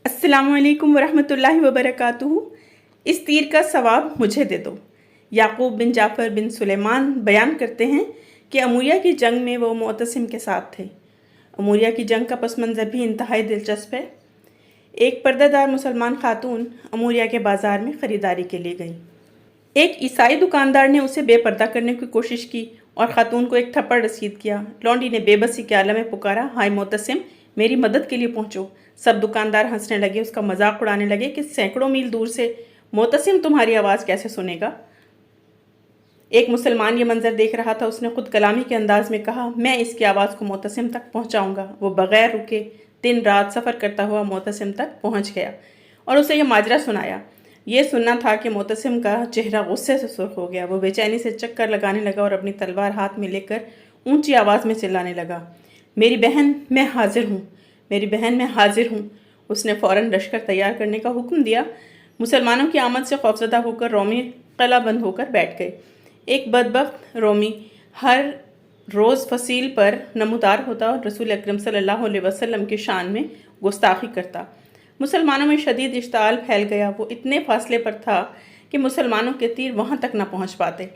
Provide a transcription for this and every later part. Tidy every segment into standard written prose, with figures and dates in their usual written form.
अस्सलामु अलैकुम वरहमतुल्लाहि वबरकातुहू। इस तीर का सवाब मुझे दे दो। याकूब बिन जाफ़र बिन सुलेमान बयान करते हैं कि अमूरिया की जंग में वो मुअतसिम के साथ थे। अमूरिया की जंग का पस मंज़र भी इंतहाई दिलचस्प है। एक पर्दादार मुसलमान खातून अमूरिया के बाज़ार में ख़रीदारी के लिए गई। एक ईसाई दुकानदार ने उसे बेपर्दा करने की कोशिश की और ख़ातून को एक थप्पड़ रसीद किया। लौंडी ने बेबसी के आलम में पुकारा, हाय मुअतसिम, मेरी मदद के लिए पहुंचो। सब दुकानदार हंसने लगे, उसका मजाक उड़ाने लगे कि सैकड़ों मील दूर से मुअतसिम तुम्हारी आवाज़ कैसे सुनेगा। एक मुसलमान ये मंजर देख रहा था। उसने खुद कलामी के अंदाज में कहा, मैं इसकी आवाज़ को मुअतसिम तक पहुंचाऊंगा। वो बगैर रुके दिन रात सफ़र करता हुआ मुअतसिम तक पहुंच गया और उसे यह माजरा सुनाया। ये सुनना था कि मुअतसिम का चेहरा गुस्से से सुर्ख हो गया। वो बेचैनी से चक्कर लगाने लगा और अपनी तलवार हाथ में लेकर ऊंची आवाज़ में चिल्लाने लगा, मेरी बहन, मैं हाजिर हूँ, मेरी बहन, मैं हाजिर हूँ। उसने फ़ौरन लश्कर तैयार करने का हुक्म दिया। मुसलमानों की आमद से खौफजदा होकर रोमी कला बंद होकर बैठ गए। एक बदबख्त रोमी हर रोज़ फसील पर नमूदार होता और रसूल अकरम सल्लल्लाहु अलैहि वसल्लम की शान में गुस्ताखी करता। मुसलमानों में शदीद इश्ताल फैल गया। वो इतने फासले पर था कि मुसलमानों के तीर वहाँ तक न पहुँच पाते।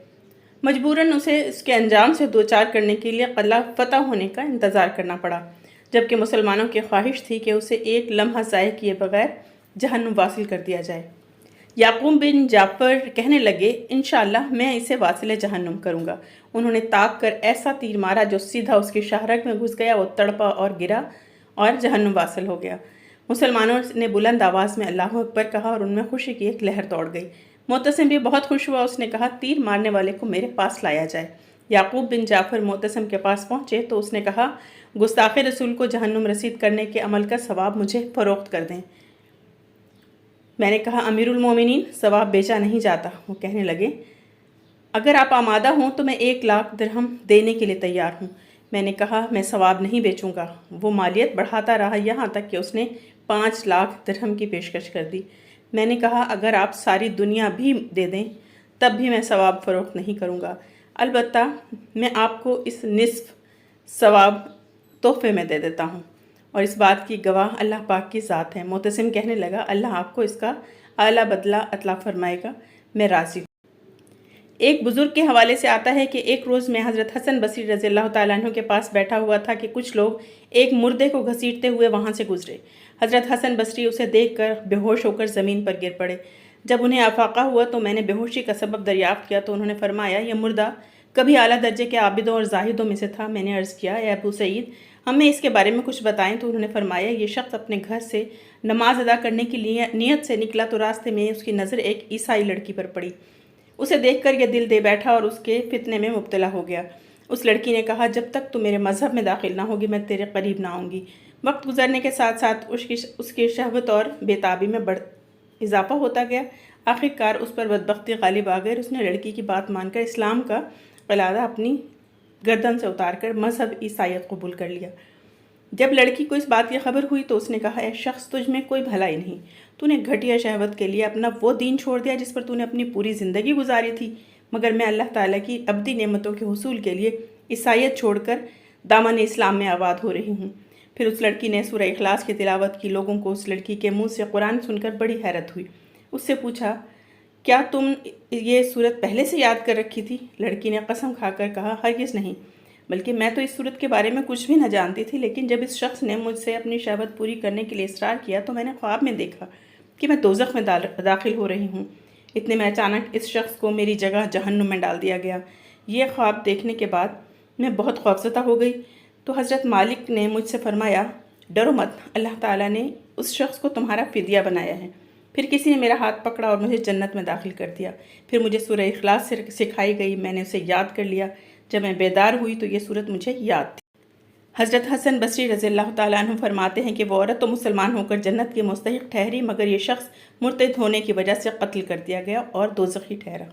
मजबूरन उसे इसके अंजाम से दो चार करने के लिए क़िला फ़तह होने का इंतज़ार करना पड़ा, जबकि मुसलमानों की ख्वाहिश थी कि उसे एक लम्हा ज़ाय किए बगैर जहन्नुम वासिल कर दिया जाए। याकूब बिन जाफ़र कहने लगे, इंशाअल्लाह मैं इसे वासिल जहन्नुम करूँगा। उन्होंने ताक कर ऐसा तीर मारा जो सीधा उसकी शाहरग में घुस गया। वो तड़पा और गिरा और जहन्नुम वासिल हो गया। मुसलमानों ने बुलंद आवाज़ में अल्लाह अकबर कहा और उनमें खुशी की एक लहर दौड़ गई। मुअतसिम भी बहुत खुश हुआ। उसने कहा, तीर मारने वाले को मेरे पास लाया जाए। याकूब बिन जाफ़र मुअतसिम के पास पहुँचे तो उसने कहा, गुस्ताखे रसूल को जहन्नुम रसीद करने के अमल का सवाब मुझे फ़रोख्त कर दें। मैंने कहा, अमीरुल मोमिनीन, सवाब बेचा नहीं जाता। वो कहने लगे, अगर आप आमादा हों तो मैं 1,00,000 दिरहम देने के लिए तैयार हूँ। मैंने कहा, मैं सवाब नहीं बेचूंगा। वो मालियत बढ़ाता रहा, यहाँ तक कि उसने 5,00,000 दिरहम की पेशकश कर दी। मैंने कहा, अगर आप सारी दुनिया भी दे दें तब भी मैं सवाब फ़रोख्त नहीं करूँगा। अलबत्ता मैं आपको इस निस्फ सवाब तोहफे में दे देता हूँ और इस बात की गवाह अल्लाह पाक की ज़ात है। मुअतसिम कहने लगा, अल्लाह आपको इसका आला बदला अता फरमाएगा, मैं राज़ी हूँ। एक बुज़ुर्ग के हवाले से आता है कि एक रोज़ मैं हज़रत हसन बसरी रज़ियल्लाहु ताला अन्हु के पास बैठा हुआ था कि कुछ लोग एक मुर्दे को घसीटते हुए वहाँ से गुजरे। हज़रत हसन बसरी उसे देखकर बेहोश होकर ज़मीन पर गिर पड़े। जब उन्हें आफाका हुआ तो मैंने बेहोशी का सबब दरियाफ़्त किया तो उन्होंने फरमाया, यह मुर्दा कभी आला दर्जे के आबिदों और जाहिदों में से था। मैंने अर्ज़ किया, ए अबू सईद, हमें इसके बारे में कुछ बताएं। तो उन्होंने फरमाया, ये शख्स अपने घर से नमाज अदा करने की नीयत से निकला तो रास्ते में उसकी नज़र एक ईसाई लड़की पर पड़ी। उसे देखकर यह दिल दे बैठा और उसके फितने में मुब्तला हो गया। उस लड़की ने कहा, जब तक तू मेरे मज़हब में दाखिल ना होगी मैं तेरे करीब ना आऊँगी। वक्त गुजरने के साथ साथ उसकी शहवत और बेताबी में इजाफा होता गया। आखिरकार उस पर बदबख्ती गालिब आ गई। उसने लड़की की बात मानकर इस्लाम का क़लादा अपनी गर्दन से उतार कर मज़हब ईसाईयत कबूल कर लिया। जब लड़की को इस बात की खबर हुई तो उसने कहा, ऐ शख्स, तुझ में कोई भलाई नहीं। तूने घटिया शहवत के लिए अपना वो दीन छोड़ दिया जिस पर तूने अपनी पूरी ज़िंदगी गुजारी थी। मगर मैं अल्लाह ताला की अब्दी नेमतों के हुसूल के लिए ईसाईयत छोड़कर दामन इस्लाम में आबाद हो रही हूँ। फिर उस लड़की ने सूरह इखलास की तिलावत की। लोगों को उस लड़की के मुँह से कुरान सुनकर बड़ी हैरत हुई। उससे पूछा, क्या तुम ये सूरत पहले से याद कर रखी थी? लड़की ने कसम खाकर कहा, हरगिज़ नहीं, बल्कि मैं तो इस सूरत के बारे में कुछ भी न जानती थी। लेकिन जब इस शख्स ने मुझसे अपनी शहवत पूरी करने के लिए इसरार किया तो मैंने ख्वाब में देखा कि मैं दोज़ख में दाखिल हो रही हूँ। इतने में अचानक इस शख्स को मेरी जगह जहन्नुम में डाल दिया गया। ये ख्वाब देखने के बाद मैं बहुत खौफज़दा हो गई। तो हज़रत मालिक ने मुझसे फरमाया, डरो मत, अल्लाह ताला ने उस शख्स को तुम्हारा फ़िदिया बनाया है। फिर किसी ने मेरा हाथ पकड़ा और मुझे जन्नत में दाखिल कर दिया। फिर मुझे सूरह इखलास से सिखाई गई। मैंने उसे याद कर लिया। जब मैं बेदार हुई तो ये सूरत मुझे याद थी। हज़रत हसन बसरी रज़ियल्लाहु ताला अन्हु फरमाते हैं कि वो औरत तो मुसलमान होकर जन्नत की मुस्तहिक ठहरी, मगर ये शख्स मुर्तद होने की वजह से कत्ल कर दिया गया और दोज़खी ठहरा।